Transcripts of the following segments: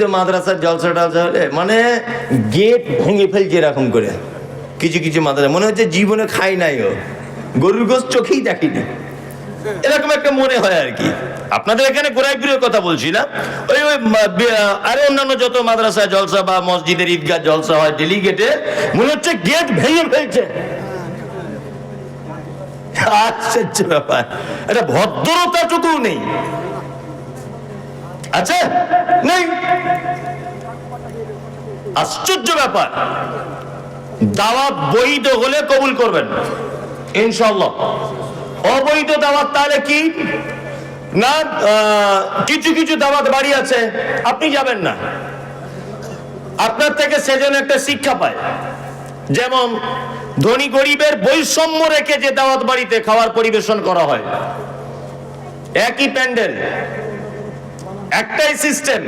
তো মাদ্রাসার জলসা টলসা হলে মানে গেট ভেঙে ফেলছে এরকম করে। কিছু কিছু মাদ্রাসা মনে হচ্ছে জীবনে খাই নাই, ও গরুর গোশত চোখেই দেখিনি, এরকম একটা মনে হয় আর কি। আপনাদের এখানে গোড়াইপুরের কথা বলছি না, ওই ওই আরো অন্যান্য যত মাদ্রাসা জলসা বা মসজিদের ঈদগাহ জলসা হয় ডেলিগেটে মনে হচ্ছে গেট ভেঙে ফেলছে। আশ্চর্য ব্যাপার, এটা ভদ্রতাটুকু নেই। আচ্ছা নেই, আশ্চর্য ব্যাপার। দাওয়াত বৈধ হলে কবুল করবেন ইনশাআল্লাহ। অবৈধ দাওয়াত তাহলে কি না, কিছু কিছু দাওয়াত বাড়ি আছে আপনি যাবেন না, আপনার থেকে সেজন্য একটা শিক্ষা পায়। যেমন ধনী গরিবের বৈষম্য রেখে যে দাওয়াত বাড়িতে খাবার পরিবেশন করা হয়, একই প্যান্ডেল, একটাই সিস্টেম,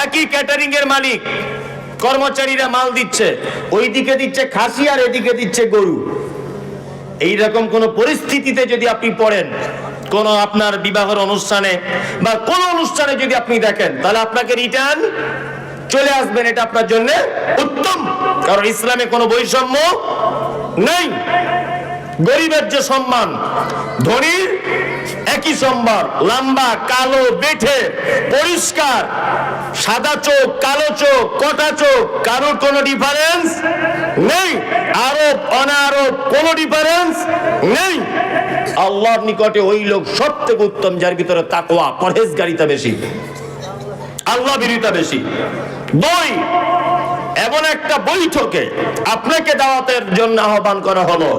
একই ক্যাটারিং এর মালিক, কর্মচারীরা মাল দিচ্ছে, ওইদিকে দিচ্ছে খাসি আর এদিকে দিচ্ছে গরু। এইরকম কোন পরিস্থিতিতে যদি আপনি পড়েন, কোন আপনার বিবাহের অনুষ্ঠানে বা কোন অনুষ্ঠানে যদি আপনি দেখেন, তাহলে আপনাকে রিটার্ন চলে আসবেন, এটা আপনার জন্য উত্তম। কারণ ইসলামে কোনো বৈষম্য নেই। গরিবের যে সম্মান, ধনীর একই সম্মান। লম্বা কালো বেঠে পরিষ্কার, সাদা চোখ কালো চোখ কটা চোখ, কারোর কোনো ডিফারেন্স নেই। আরব অনারব কোনো ডিফারেন্স নেই। আল্লাহর নিকটে ওই লোক সব থেকে উত্তম যার ভিতরে তাকওয়া, পরহেজগারিতা বেশি, আল্লাহ ভীরুতা বেশি। দুই, এমন একটা বৈঠকে আপনাকে দাওয়াতের জন্য আহ্বান করা হলো,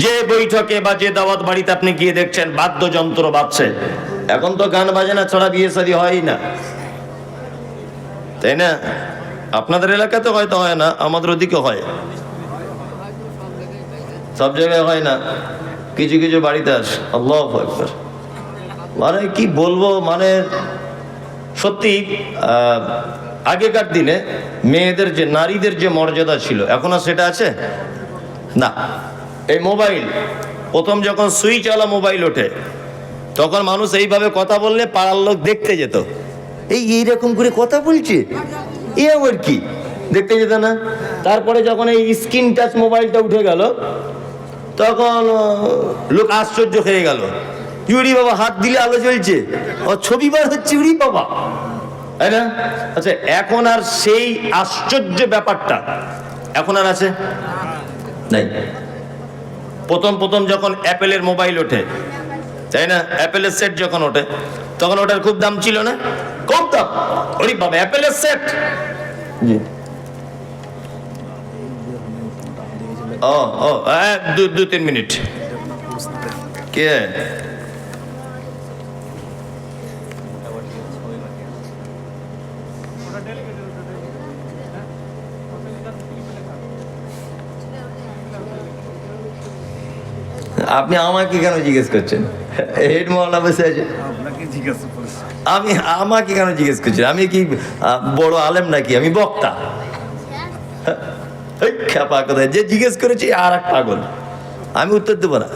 যে বৈঠকে বা যে দাওয়াত বাড়িতে আপনি গিয়ে দেখছেন বাদ্যযন্ত্র বাজছে। এখন তো গান বাজনা ছাড়া বিয়ে শাদী হয় না, তাই না? আপনাদের এলাকাতে হয়তো হয় না, আমাদের ওদিকে হয়, সব জায়গায় হয় না, কিছু কিছু বাড়িতে আছে। আল্লাহু আকবার। মানে কি বলবো, মানে সত্যি আগেকার দিনে মেয়েদের যে, নারীদের যে মর্যাদা ছিল, এখন আর সেটা আছে না। এই মোবাইল প্রথম যখন সুইচ আলা মোবাইল ওঠে, তখন মানুষ এইভাবে কথা বললে পাড়ার লোক দেখতে যেত, এইরকম করে কথা বলছে, এ আবার কি, দেখতে যেত না। তারপরে যখন এই স্ক্রিন টাচ মোবাইলটা উঠে গেল, তখন লোক আশ্চর্য হয়ে গেল, ইউরি বাবা হাত দিলে আলো জ্বলছে, ও ছবি বার হচ্ছে, ইউরি বাবা, তাই না? আচ্ছা, এখন আর সেই আশ্চর্য ব্যাপারটা এখন আর আছে নাই। প্রথম প্রথম যখন অ্যাপেলের মোবাইল ওঠে, তাই না, অ্যাপেলের সেট যখন ওঠে, তখন ওটার খুব দাম ছিল না, খুব দাম। ওরে বাবা, অ্যাপেলের সেট, জি ও ও 2-3 মিনিট। কে আপনি আমাকে কেন জিজ্ঞেস করছেন? হেড মহল্লা বসে আছে, আমি আমাকে কেন জিজ্ঞেস করছেন? আমি কি বড় আলেম নাকি? আমি বক্তা? খেপা কোথায়, যে জিজ্ঞেস করেছি আর এক পাগল, আমি উত্তর দেবো না।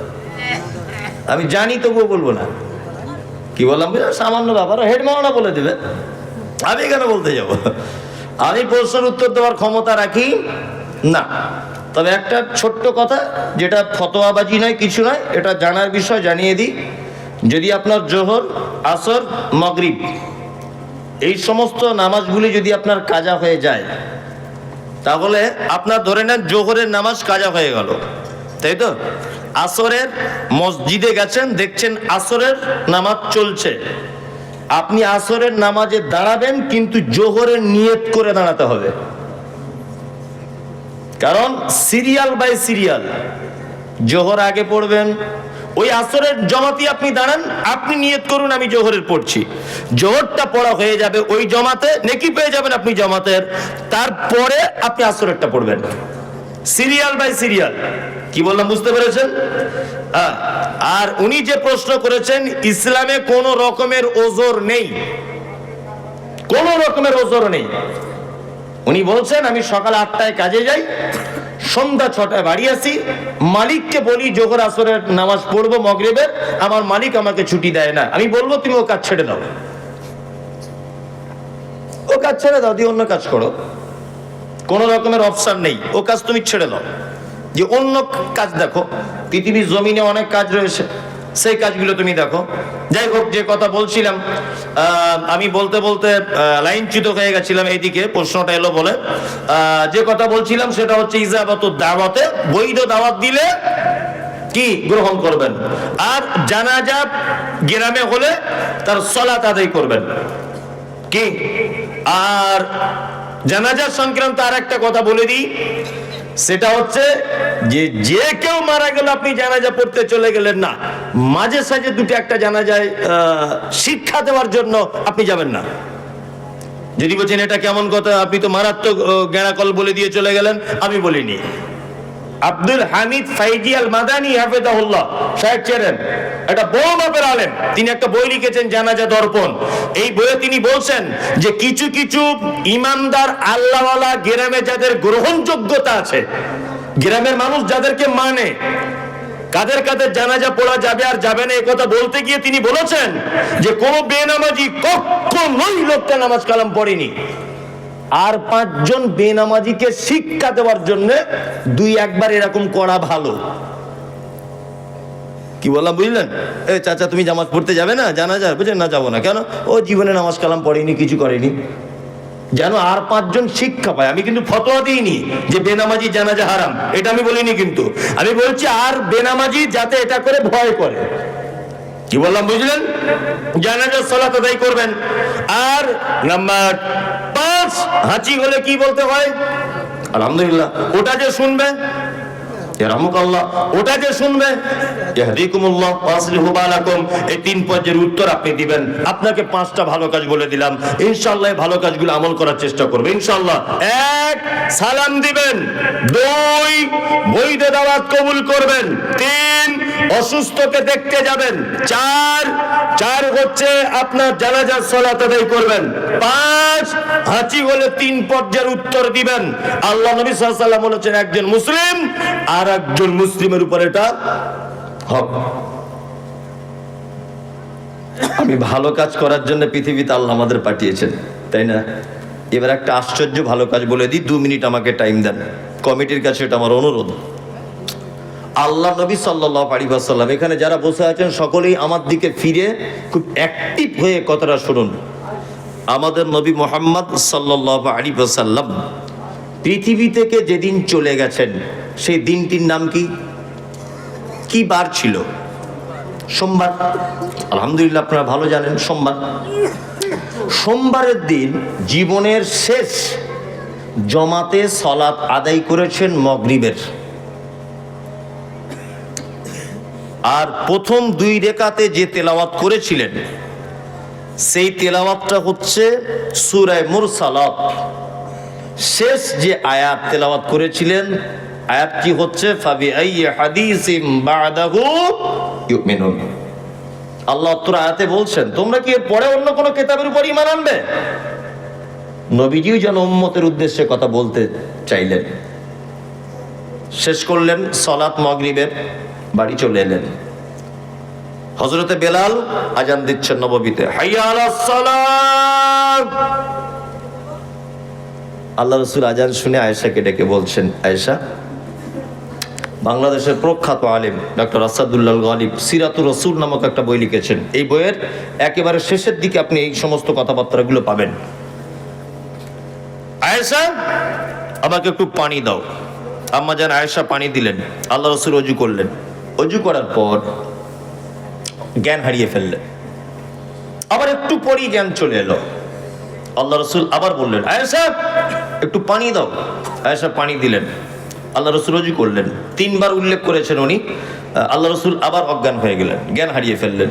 আমি জানি তবুও বলবো না। কি বললাম, সামান্য ব্যাপার, হেড মহল্লা বলে দেবে, আমি কেন বলতে যাব? আমি প্রশ্নের উত্তর দেওয়ার ক্ষমতা রাখি না। তবে একটা ছোট্ট কথা, যেটা ফতোয়াবাজি নয়, কিছু নয়, এটা জানার বিষয়, জানিয়ে দিই। যদি আপনার জোহর, আসর, মাগরিব এই সমস্ত নামাজগুলি যদি আপনার কাজা হয়ে যায়, তাহলে আপনার ধরে নেন জোহরের নামাজ কাজা হয়ে গেল, তাই তো? আসরের মসজিদে গেছেন, দেখছেন আসরের নামাজ চলছে, আপনি আসরের নামাজে দাঁড়াবেন, কিন্তু জোহরের নিয়ত করে দাঁড়াতে হবে। কারণ সিরিয়াল বাই সিরিয়াল, জোহর আগে পড়বেন, ওই আসরের জমাতে আপনি দাঁড়ান, আপনি নিয়ত করুন আমি জোহরের পড়ছি, জোহরটা পড়া হয়ে যাবে ওই জমাতে, নেকি পেয়ে যাবেন আপনি জমাতের, তারপরে আপনি আসরেরটা পড়বেন, সিরিয়াল বাই সিরিয়াল। কি বললাম বুঝতে পেরেছেন? আর উনি যে প্রশ্ন করেছেন, ইসলামে কোন রকমের ওজর নেই, কোন রকমের ওজর নেই। উনি বলছেন আমি সকাল 8টায় কাজে যাই, সন্ধ্যা 6টায় বাড়ি আসি, মালিককে বলি জোহর আসরের নামাজ পড়বো মাগরিবের, আমার মালিক আমাকে ছুটি দেয় না, আমি বলবো তুমি ও কাজ ছেড়ে দাও, ও কাজ ছেড়ে দাও, দিয়ে অন্য কাজ করো। কোনো রকমের অপশন নেই, ও কাজ তুমি ছেড়ে দাও, যে অন্য কাজ দেখো। পৃথিবীর জমিনে অনেক কাজ রয়েছে, সেই কাজগুলো তুমি দেখো। যাই হোক, যে কথা বলছিলাম, আমি বলতে বলতে লাইনচ্যুত হয়ে গেছিলাম এইদিকে, প্রশ্নটা এলো বলে। যে কথা বলছিলাম সেটা হচ্ছে ইজাবাতু দাওয়াতে, বৈধ দাওয়াত দিলে কি গ্রহণ করবেন। আর জানাজা গ্রামে হলে তার সালাত আদায় করবেন কি। আর জানাজা সংক্রান্ত আর একটা কথা বলে দিই, সেটা হচ্ছে যে কেউ মারা গেল আপনি জানাজা পড়তে চলে গেলেন না, মাঝে সাঝে দুটো একটা জানাজায় শিক্ষা দেওয়ার জন্য আপনি যাবেন না। যদি বলছেন এটা কেমন কথা, আপনি তো মারাত্মক জ্ঞানাকল বলে দিয়ে চলে গেলেন, আমি বলিনি। আব্দুল হামিদ ফাইজি আল মাদানী হাফেজাহুল্লাহ সাহেব ছিলেন একটা বড় মাপের আলেম। তিনি একটা বই লিখেছেন জানাজা দর্পণ। এই বইয়ে তিনি বলছেন যে কিছু কিছু ইমানদার আল্লাহওয়ালা গ্রামে যাদের গ্রহণযোগ্যতা আছে, গ্রামের মানুষ যাদেরকে মানে, কাদের কাদের জানাজা পড়া যাবে আর যাবে না, এই কথা বলতে গিয়ে তিনি বলেছেন যে কোন বেনামাজি কখনোই লোকটা নামাজ কালাম পড়েনি। আর 5 জন বেনামাজিকে শিক্ষা দেওয়ার জন্য 2-1 বার এরকম করা ভালো। কি বললাম বুঝলেন? এ চাচা তুমি জামাত পড়তে যাবে না জানাজা? বুঝলেন না, যাবো না। কেন? ও জীবনে নামাজ কালাম পড়েনি, কিছু করেনি, যেন আর 5 জন শিক্ষা পায়। আমি কিন্তু ফতোয়া দিইনি যে বেনামাজি জানাজা হারাম, এটা আমি বলিনি। কিন্তু আমি বলছি আর বেনামাজি যাতে এটা করে ভয় করে। কি বললাম বুঝলেন? জানাজার সালাত আদায় করবেন। আর নাম্বার 5, হাঁচি হলে কি বলতে হয়? আলহামদুলিল্লাহ। ওটা যে শুনবে, ইয়ারহামুকাল্লাহ, ওটা যে শুনবে, ইয়াহদিকুমুল্লাহ ওয়া আসলিহু বালাকুম, এই 3 পর্যায়ের উত্তর আপনি দিবেন। আপনাকে 5টা ভালো কাজ বলে দিলাম, ইনশাআল্লাহ এই ভালো কাজগুলো আমল করার চেষ্টা করবে ইনশাআল্লাহ। 1, সালাম দিবেন। 2, বৈধ দাওয়াত কবুল করবেন। 3, অসুস্থকে দেখতে যাবেন। 4 হচ্ছে আপনার জানাজার সালাত আদায় করবেন। 5, হাঁচি হলে 3 পর্যায়ের উত্তর দিবেন। আল্লাহ নবী সাল্লাল্লাহু আলাইহি ওয়াসাল্লাম বলেছেন একজন মুসলিম আর একজন মুসলিমের উপর এটা হক। আমি ভালো কাজ করার জন্য পৃথিবীতে আল্লাহ আমাদের পাঠিয়েছেন, তাই না? এবার একটা আশ্চর্য ভালো কাজ বলে দিই, 2 মিনিট আমাকে টাইম দেন। কমিটির কাছে এটা আমার অনুরোধ। আল্লাহ নবী সাল্লাল্লাহু আলাইহি ওয়াসাল্লাম, এখানে যারা বসে আছেন সকলেই আমার দিকে ফিরে খুব অ্যাক্টিভ হয়ে কথাটা শুনুন। আমাদের নবী মুহাম্মদ সাল্লাল্লাহু আলাইহি ওয়াসাল্লাম পৃথিবী থেকে যেদিন চলে গেছেন সেই দিনটির নাম কি? কি বার ছিল? সোমবার। আলহামদুলিল্লাহ, আপনারা ভালো জানেন সোমবার। সোমবারের দিন জীবনের শেষ জমাতে সালাত আদায় করেছেন মাগরিবের। আর প্রথম 2 রাকাতে যে তেলাওয়াত করেছিলেন সেই তেলাওয়াতটা হচ্ছে সূরা মুরসালাত। শেষ যে আয়াত তেলাওয়াত করেছিলেন, আয়াতটি হচ্ছে ফাবি আইয়ি হাদিসিম বাদাহু ইউমিনুন। আল্লাহ তাআলা আয়াতে বলছেন তোমরা কি এর পরে অন্য কোন কিতাবের উপর ঈমান আনবে? নবীজিও যেন উম্মতের উদ্দেশ্যে কথা বলতে চাইলেন। শেষ করলেন সালাত মাগরিবের, বাড়ি চলে এলেন। হযরতে বেলাল আজান দিচ্ছেন নববীতে, হাইয়া আলাস সালাত। আল্লাহ রাসূল আজান শুনে আয়েশাকে ডেকে বলছেন, আয়েশা, বাংলাদেশের প্রখ্যাত আলেম ডক্টর আসাদুল্লাহ গালিব সিরাতুর রাসূল নামক একটা বই লিখেছেন। এই বইয়ের একেবারে শেষের দিকে আপনি এই সমস্ত কথাবার্তাগুলো পাবেন। আয়েশা, আমাকে একটু পানি দাও। আম্মা জান আয়েশা পানি দিলেন। আল্লাহ রাসূল ওযু করলেন। ওযু করার পর জ্ঞান হারিয়ে ফেললেন। আবার একটু পরই জ্ঞান চলে এলো। আল্লাহ রাসূল আবার বললেন, আয়েশা একটু পানি দাও। আয়েশা পানি দিলেন। আল্লাহ রাসূল ওযু করলেন। 3 বার উল্লেখ করেছেন উনি। আল্লাহ রাসূল আবার অজ্ঞান হয়ে গেলেন, জ্ঞান হারিয়ে ফেললেন।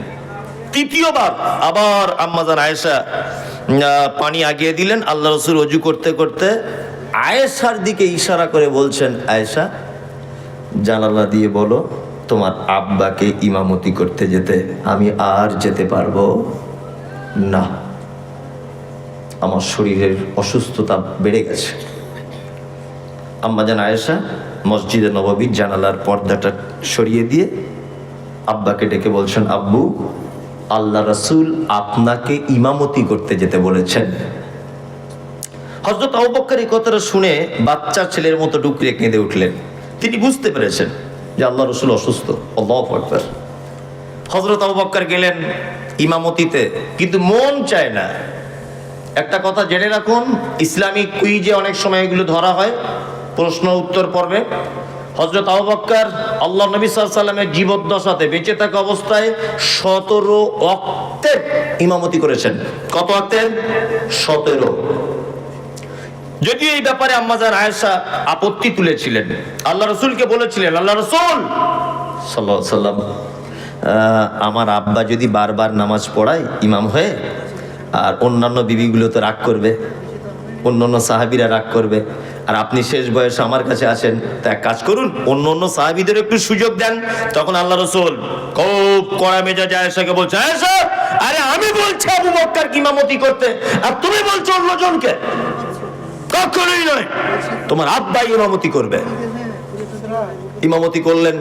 3য়বার আবার আম্মা জান আয়েশা পানি আগিয়ে দিলেন। আল্লাহ রাসূল ওযু করতে করতে আয়েশার দিকে ইশারা করে বলছেন, আয়েশা জানালা দিয়ে বলো তোমার আব্বাকে ইমামতি করতে যেতে। আমি আর যেতে পারবো না, আমার শরীরের অসুস্থতা বেড়ে গেছে। আম্মা জান আয়েশা মসজিদে নববীর জানালার পর্দাটা সরিয়ে দিয়ে আব্বাকে ডেকে বলছেন, আব্বু আল্লাহ রাসূল আপনাকে ইমামতি করতে যেতে বলেছেন। হযরত আবু বকর এই কথাটা শুনে বাচ্চা ছেলের মতো ডুকরে কেঁদে উঠলেন। তিনি বুঝতে পেরেছেন যে আল্লাহ রাসূল অসুস্থ। আল্লাহু আকবার। হযরত আবু বকর গেলেন ইমামতিতে, কিন্তু মন চায় না। একটা কথা জেনে রাখুন, ইসলামিক কুইজে অনেক সময় এগুলো ধরা হয়, প্রশ্ন উত্তর পর্বে। হযরত আবু বকর আল্লাহ নবী সাল্লাল্লাহু আলাইহি সাল্লামের জীবদ্দশাতে বেঁচে থাকা অবস্থায় 17 ওয়াক্তের ইমামতি করেছেন। কত ওয়াক্তের? 17। যদিও এই ব্যাপারে আম্মাজান আয়েশা আপত্তি তুলেছিলেন, আল্লাহ রাসূলকে বলেছিলেন, আল্লাহ রাসূল সাল্লাল্লাহু আলাইহি সাল্লাম, আমার আব্বা যদি বারবার নামাজ পড়ায় ইমাম হয়ে, আর অন্যান্য বিবিগুলো তো রাগ করবে, অন্যান্য সাহাবীরা রাগ করবে, আর আপনি শেষ বয়সে আমার কাছে আসেন, তা এক কাজ করুন, অন্য সাহাবীদের একটু সুযোগ দেন। তখন আল্লাহ রাসূল খুব কড়া মেজাজে আয়েশাকে বলছে, আয়েশা, আরে আমি বলছি আবু বকর কি ইমামতি করতে, আর তুমি বলছো অন্যজনকে? কখনোই নয়, তোমার আব্বা ইমামতি করবে। ইমামতি করলেন।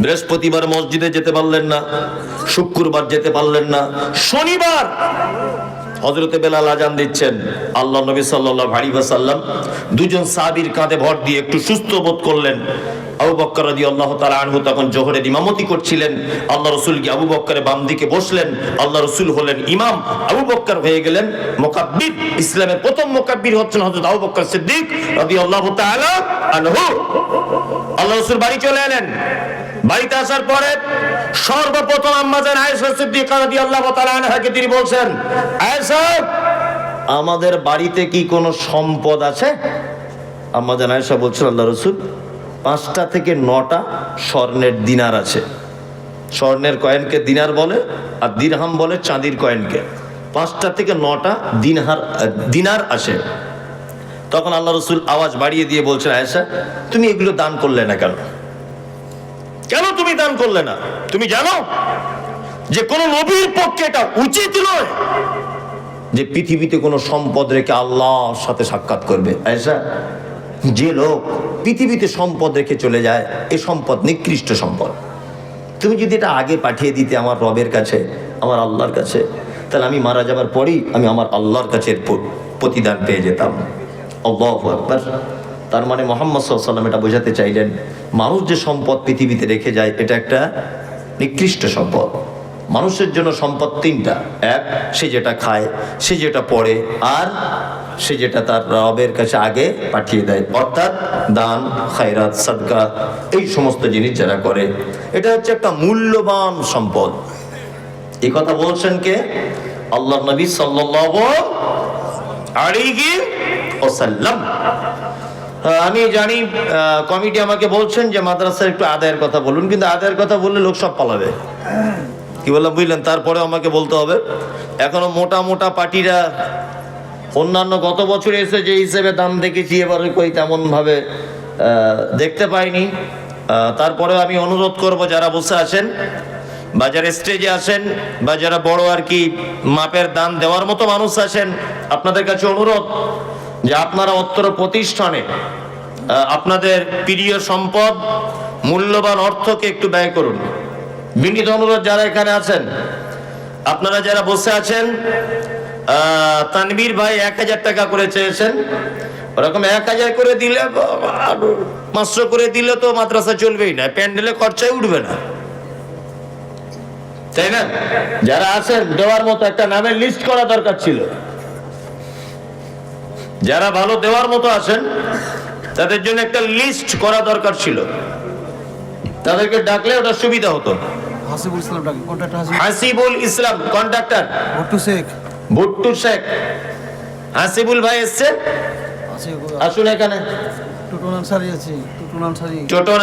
বৃহস্পতিবার মসজিদে যেতে পারলেন না, শুক্রবার যেতে পারলেন না, শনিবার হযরতে বেলাল আজান দিচ্ছেন। আল্লাহ নবী সাল্লাল্লাহু আলাইহি ওয়াসাল্লাম দুজন সাহাবীর কাঁধে ভর দিয়ে একটু সুস্থ বোধ করলেন। আবু বকর রাদিয়াল্লাহু তাআলা আনহু তখন জোহরের ইমামতি করছিলেন। আল্লাহ রাসূল কি আবু বকরের বাম দিকে বসলেন। আল্লাহ রাসূল হলেন ইমাম, আবু বকর হয়ে গেলেন মুকাব্বির। ইসলামের প্রথম মুকাব্বির হচ্ছেন হযরত আবু বকর সিদ্দিক রাদিয়াল্লাহু তাআলা আনহু। আল্লাহ রাসূল বাড়ি চলে এলেন। বাড়িতে আসার পরে সর্বপ্রথম আম্মাজান আয়েশা সিদ্দিকা রাদিয়াল্লাহু তাআলা আনহাকে তিনি বলছেন, আয়েশা, আমাদের বাড়িতে কি কোনো সম্পদ আছে? আম্মাজান আয়েশা বলছেন, আল্লাহ রাসূল, 5টা থেকে 9টা স্বর্ণের দিনার আছে। স্বর্ণের কয়েনকে দিনার বলে, আর দিরহাম বলে চাঁদির কয়েনকে। 5টা থেকে 9টা দিনার আসে। তখন আল্লাহ রাসূল আওয়াজ বাড়িয়ে দিয়ে বলছেন, আয়েশা, তুমি এগুলো দান করলে না কেন? কেন তুমি দান করলে না? তুমি জানো যে কোন নবীর পক্ষে এটা উচিত নয় যে পৃথিবীতে কোনো সম্পদ রেখে আল্লাহর সাথে সাক্ষাৎ করবে। আয়েশা, যে লোক পৃথিবীতে সম্পদ রেখে চলে যায়, এই সম্পদ নিকৃষ্ট সম্পদ। তুমি যদি এটা আগে পাঠিয়ে দিতে আমার রবের কাছে, আমার আল্লাহর কাছে, তাহলে আমি মারা যাবার পরেই আমি আমার আল্লাহর কাছে প্রতিদান পেয়ে যেতাম। আল্লাহু আকবার। তার মানে মুহাম্মদ সাল্লাল্লাহু আলাইহি ওয়াসাল্লাম এটা বোঝাতে চাইলেন, মানুষ যে সম্পদ পৃথিবীতে রেখে যায় এটা একটা নিকৃষ্ট সম্পদ। মানুষের জন্য সম্পদ 3টা। এক, সে যেটা খায়, সে যেটা পড়ে, আর সে যেটা তার রবের কাছে আগে পাঠিয়ে দেয়, অর্থাৎ দান, খায়রাত, সাদকা, এই সমস্ত জিনিস যারা করে, এটা হচ্ছে একটা মূল্যবান সম্পদ। এই কথা বলছেন কে? আল্লাহর নবী সাল্লাল্লাহু আলাইহি ওয়াসাল্লাম। আমি জানি কমিটি আমাকে বলছেন যে মাদ্রাসার একটু আদায়ের কথা বলুন, কিন্তু আদায়ের কথা বললে লোক সব পালাবে। কি বললাম বুঝলেন? তারপরে আমাকে বলতে হবে। এখনো মোটা মোটা পার্টিরা অন্যান্য গত বছর এসে যে হিসেবে দাম দেখেছি, এবারে কই তেমন ভাবে দেখতে পাইনি। তারপরেও আমি অনুরোধ করব, যারা বসে আছেন বা যারা স্টেজে আছেন বা যারা বড় আর কি মাপের দান দেওয়ার মতো মানুষ আছেন, আপনাদের কাছে অনুরোধ যে আপনারা অত্র প্রতিষ্ঠানে আপনাদের প্রিয় সম্পদ মূল্যবান অর্থকে একটু ব্যয় করুন। বিনীত অনুরোধ, যারা এখানে আছেন, আপনারা যারা বসে আছেন, তানবীর ভাই 1000 টাকা করে চেয়েছেন। ওরকম 1000 করে দিলে, 500 করে দিলে তো মাদ্রাসা চলবেই না, প্যান্ডেলে খরচাই উঠবে না, তাই না? যারা আছেন দেওয়ার মতো একটা নামের লিস্ট করা দরকার ছিল। যারা ভালো দেওয়ার মতো আছেন তাদের জন্য একটা লিস্ট করা দরকার ছিল, তাদেরকে ডাকলে ওটা সুবিধা হতো। হাসিবুল ইসলাম ডাকি, কন্ট্রাক্টর হাসিবুল ইসলাম, কন্ট্রাক্টর ভুট্টু শেখ। হাসিবুল ভাই এসছে, আসুন এখানে। টোটন আনসারি আছে, টোটন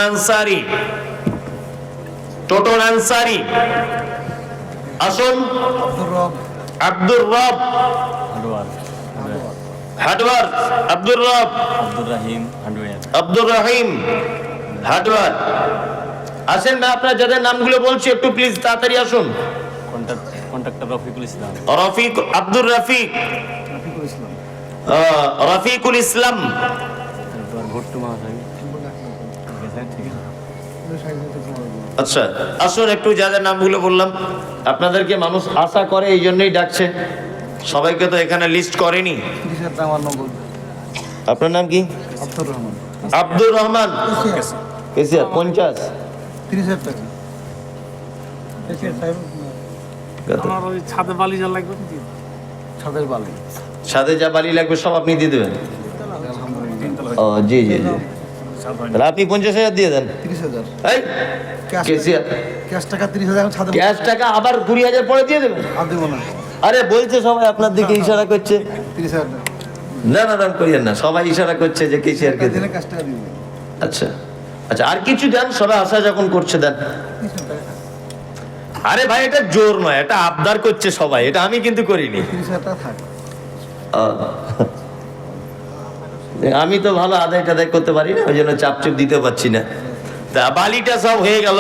আনসারি আসুন। আব্দুর রব হাটওয়ার, আব্দুর রহিম হাটওয়ার। আসেন না, আপনার যাদের নামগুলো বলছি একটু প্লিজ তাড়াতাড়ি আসুন। কন্ট্রাক্টর রফিকুল ইসলাম, আব্দুর রফিকুল ইসলাম। আচ্ছা আসুন, একটু যাদের নামগুলো বললাম আপনাদেরকে মানুষ আশা করে, এই জন্যই ডাকছে। সবাইকে তো এখানে লিস্ট করেনি। 30,000 টাকা আমার নগদ। আপনার নাম কি? আব্দুর রহমান। আব্দুর রহমান। কেসিয়ার 50। 30,000 টাকা। আমার ওই ছাদে বালি জল লাগবে কি? ছাদের বালি। সাথে যা বালি লাগবে সব আপনি দিয়ে দেবেন? ও জি জি জি। তাহলে আপনি 50,000 দিয়ে দেন। 30,000 এই কেসিয়ার ক্যাশ টাকা 30,000 ছাদে ক্যাশ টাকা আবার 20,000 পরে দিয়ে দেবেন? আর দেবো না। আরে বলছে সবাই আপনার দিকে ইশারা করছে। 30,000 টাকা না না না করিয়েন না, সবাই ইশারা করছে যে কেসিয়ারকে দেন। দিলে ক্যাশ টাকা দিবে। আচ্ছা আচ্ছা, আর কিছু দেন, সবাই আশা যখন করছে দেন। 30,000 টাকা। আরে ভাই এটা জোর নয়, এটা আবদার করছে সবাই, এটা আমি কিন্তু করিনি। 30,000 টাকা থাক। আমি তো ভালো আদায় টাদায় করতে পারি না, ওই জন্য চাপ চুপ দিতে পারছি না। তা বালিটা সব হয়ে গেল।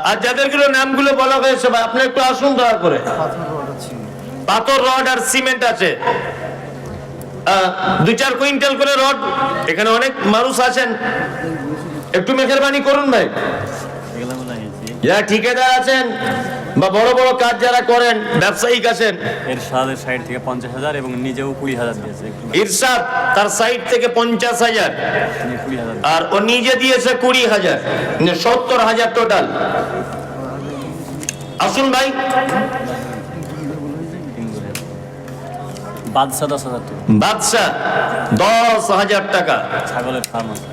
আর যাদেরগুলো নামগুলো বলা হয়েছে ভাই আপনি একটু আসুন দয়া করে। পাথর রড আছে। পাথর রড আর সিমেন্ট আছে 2-4 কুইন্টাল করে রড। এখানে অনেক মানুষ আছেন, একটু মেহেরবানি করুন ভাই। এগুলো লাগিয়েছি। যারা ঠিকাদার আছেন বা বড় বড় কাজ যারা করেন, ব্যবসায়িক আছেন, এর সাইড থেকে 50,000 এবং নিজেও 20,000 দিয়েছে। একটু ইরশাদ তার সাইড থেকে 50,000 তিনি 20,000 আর ও নিজে দিয়েছে 20,000, 70,000 টোটাল। আসুন ভাই। বাদশা 10,000 টাকা। বাদশা 10,000 টাকা। ছাগলের ফার্ম আছে।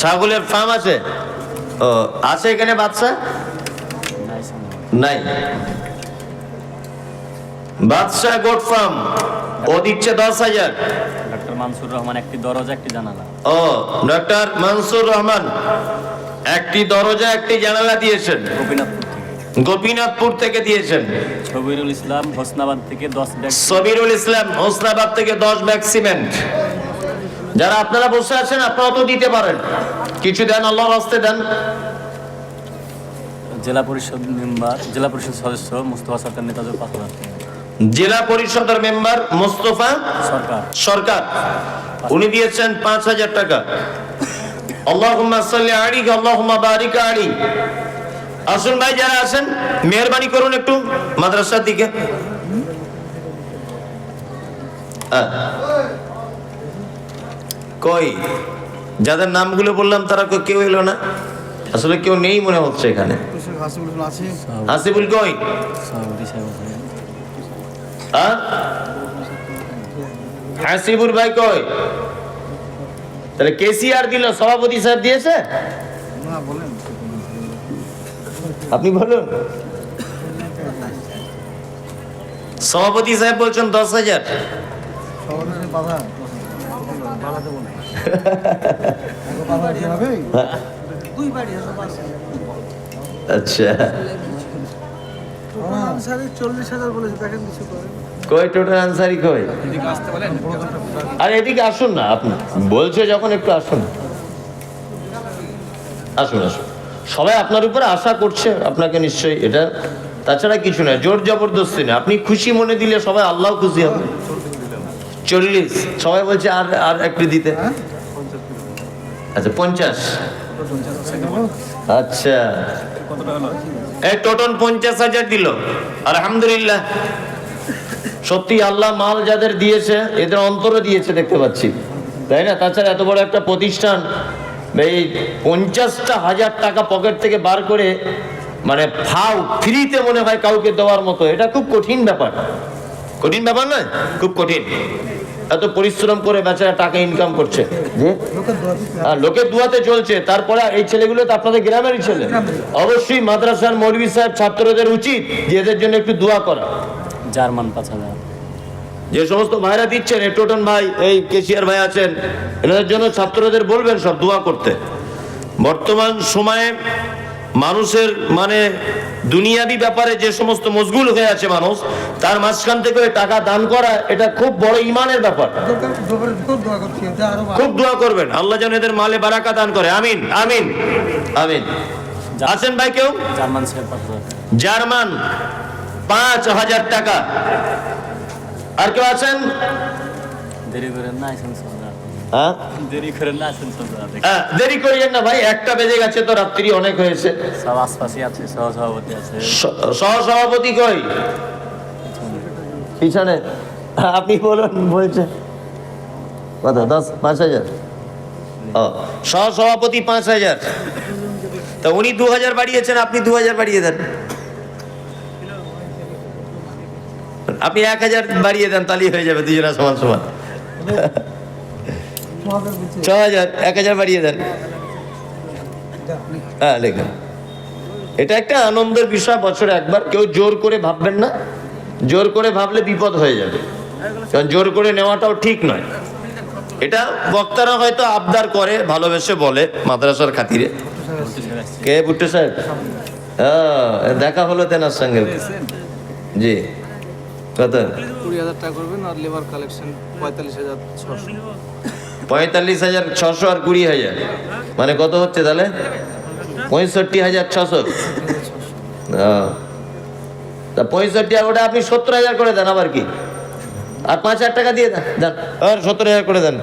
ছাগলের ফার্ম আছে? ও আছে এখানে বাদশা? নাই সামনে। নাই। বাদশা গোট ফার্ম ও দিচ্ছে 10,000। ডক্টর মানসুর রহমান একটি দরজা একটি জানালা। ও ডক্টর মনসুর রহমান একটি দরজা একটি জানালা দিয়েছেন, গোপীনাথপুর থেকে। গোপীনাথপুর থেকে দিয়েছেন। ছবিরুল ইসলাম হোসনাবাদ থেকে 10 ব্যাগ। সবিরুল ইসলাম হোসনাবাদ থেকে 10 ব্যাগ সিমেন্ট। যারা আপনারা বসে আছেন আপনারা তো দিতে পারেন, কিছু দেন, আল্লাহর রাস্তে দেন। জেলা পরিষদ মেম্বার, জেলা পরিষদ সদস্য মুস্তফা সরকার নেতাজর 5,000 টাকা। জেলা পরিষদের মেম্বার মোস্তফা সরকার সরকার উনি দিয়েছেন 5,000 টাকা। আল্লাহুম্মা সাল্লি আলাইহি আল্লাহুম্মা বারিক আলাইহি। আসুন ভাই যারা আছেন মেহেরবানি করুন একটু মাদ্রাসার দিকে। কই যাদের নামগুলো বললাম তারা কেউ এলো না, আসলে কেউ নেই মনে হচ্ছে এখানে। হাসিবুল আছে। হাসিবুল কই? সভাপতি সাহেব আছে। হাসিবুল ভাই কই? তাহলে কেসিআর দিল, সভাপতি সাহেব দিয়েছে? না বলেন। আপনি বলুন। সভাপতি সাহেব বলছেন 10,000। সবাই বাধা। বাধা দেবো না। বাধা দিয়ে হবে? দুই বাড়ি আছে পাশে। আচ্ছা আনসারি 40,000 বলেছে, দেখেন কিছু করেন। কই টোটাল আনসারি কই? আরে এদিকে আসুন না, আপনি বলছে যখন একটু আসুন। আসুন আসুন, সবাই আপনার উপরে আশা করছে আপনাকে নিশ্চয়ই, এটা তাছাড়া কিছু না, জোর জবরদস্তি না। আপনি খুশি মনে দিলে সবাই আল্লাহ খুশি হবে। 40 সবাই বলছে আর আর একটু দিতে। আচ্ছা 50। আচ্ছা এই টোটাল 50,000 দিল, আলহামদুলিল্লাহ। সত্যি আল্লাহ মাল যাদের দিয়েছে এদের অন্তরে দিয়েছে দেখতে পাচ্ছি, তাই না? তাছাড়া এত বড় একটা প্রতিষ্ঠান এই 50,000 টাকা পকেট থেকে বার করে মানে ফাও ফ্রিতে মনে হয় কাউকে দেওয়ার মতো, এটা খুব কঠিন ব্যাপার। কঠিন ব্যাপার নয়, খুব কঠিন। এত পরিশ্রম করে বেচারা টাকা ইনকাম করছে, যে লোকের দুয়াতে চলছে। তারপরে এই ছেলেগুলো তো আপনাদের গ্রামেরই ছেলে, অবশ্যই মাদ্রাসার মৌলভী সাহেব ছাত্রদের উচিত যে এদের জন্য একটু দোয়া করা। জার্মান 5,000। যে সমস্ত ভাইরা দিচ্ছেন, এই টোটন ভাই, এই কেশিয়ার ভাই আছেন, এনাদের জন্য ছাত্রদের বলবেন সব দোয়া করতে। বর্তমান সময়ে মানুষের মানে দুনিয়াবি ব্যাপারে যে সমস্ত মশগুল হয়ে আছে মানুষ, তার মাঝখান থেকে টাকা দান করা এটা খুব বড় ইমানের ব্যাপার। খুব দোয়া করবেন আল্লাহ যেন এদের মালে বারাকা দান করে। আমিন আমিন আমিন। আছেন ভাই কেউ? জার্মান সাহেব 5,000 টাকা। জার্মান 5,000 টাকা। আর কেউ আছেন? দেরি করেন না, আসেন সন্ধ্যা। হ্যাঁ দেরি করেন না, আসেন সন্ধ্যা। দেরি করিয়েন না ভাই, 1টা বেজে গেছে তো, রাত্রি অনেক হয়েছে। সব আশপাশে আছে, সহসভাপতি আছে। সহসভাপতি কই? পিছনে আপনি বলুন বলছে কত 5,000 ও সহসভাপতি 5,000 তা উনি 2,000 বাড়িয়েছেন, আপনি 2,000 বাড়িয়ে দেন। আপনি 1,000 বাড়িয়ে দেন, তাহলেই হয়ে যাবে, দুজনা সমান সমান। 6,000, 1,000 বাড়িয়ে দেন। হ্যাঁ লেখেন। এটা একটা আনন্দের বিষয়, বছরে একবার। কেউ জোর করে ভাববেন না, জোর করে ভাবলে বিপদ হয়ে যাবে, কারণ জোর করে নেওয়াটাও ঠিক নয়। এটা বক্তারা হয়তো আবদার করে, ভালোবেসে বলে মাদ্রাসার খাতিরে। কে ভুট্টো সাহেব? দেখা হলো তেনার সঙ্গে। জি, কত? 20,000 টাকা করবেন আর লেবার কালেকশন 45,600। 45,600 আর 20,000 মানে কত হচ্ছে তাহলে? 65,600। তা 65 আর ওটা আপনি 70,000 করে দেন, আবার কি? আর 5,000 টাকা দিয়ে দেন, দেন আর 70,000 করে দেন।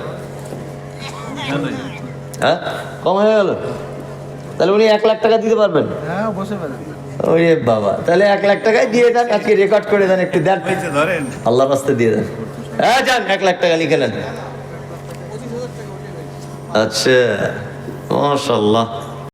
হ্যাঁ, কম হয়ে গেল। তাহলে উনি 1 লাখ টাকা দিতে পারবেন? হ্যাঁ, বসে পারেন। ওরে বাবা, তাহলে 1 লাখ টাকায় দিয়ে দেন, আজকে রেকর্ড করে দেন, একটু দেন, আল্লাহর রাস্তায় দিয়ে দেন। হ্যাঁ যান, 1 লাখ টাকা লিখে নেন। আচ্ছা, মাশাআল্লাহ।